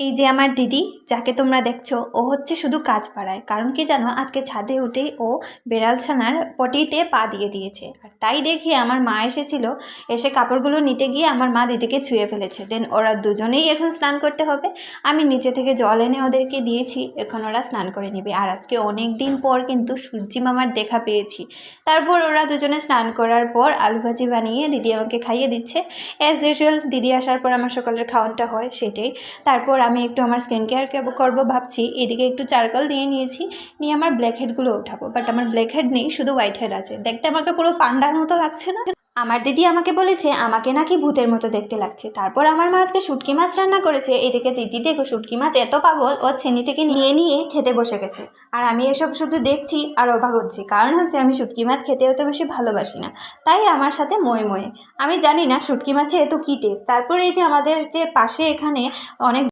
এই যে আমার দিদি যাকে তোমরা দেখছো, ও হচ্ছে শুধু কাজ পাড়ায়। কারণ কি জানো, আজকে ছাদে উঠেই ও বেড়ালছানার পটিতে পা দিয়ে দিয়েছে। আর তাই দেখে আমার মা এসেছিল, এসে কাপড়গুলো নিতে গিয়ে আমার মা দিদিকে ছুঁয়ে ফেলেছে। দেন ওরা দুজনেই এখন স্নান করতে হবে। আমি নিচে থেকে জল এনে ওদেরকে দিয়েছি, এখন ওরা স্নান করে নেবে। আর আজকে অনেক দিন পর কিন্তু সূর্যি মামার দেখা পেয়েছি। তারপর ওরা দুজনে স্নান করার পর আলু ভাজি বানিয়ে দিদি আমাকে খাইয়ে দিচ্ছে। অ্যাজ ইউজুয়াল দিদি আসার পর আমার সকালের খাওয়ানটা হয় সেটাই। তারপর আমি একটু আমার স্কিন কেয়ার করবো ভাবছি। এদিকে একটু চারকোল দিয়ে নিয়েছি, নিয়ে আমার ব্ল্যাক হেডগুলো উঠাবো। বাট আমার ব্ল্যাক হেড নেই, শুধু হোয়াইট হেড আছে। দেখতে আমাকে পুরো পান্ডার মতো লাগছে না? আমার দিদি আমাকে বলেছে আমাকে নাকি ভূতের মতো দেখতে লাগছে। তারপর আমার মা আজকে শুটকি মাছ রান্না করেছে। এদিকে দিদি দেখো শুটকি মাছ এত পাগল, ও ছেনি থেকে নিয়ে নিয়ে খেতে বসে গেছে। আর আমি এসব শুধু দেখছি আর অবাক হচ্ছি। কারণ হচ্ছে আমি শুটকি মাছ খেতে অত বেশি ভালোবাসি না, তাই আমার সাথে ময়ে ময়ে। আমি জানি না শুটকি মাছে এত কী টেস্ট। তারপরে এই যে আমাদের যে পাশে এখানে অনেক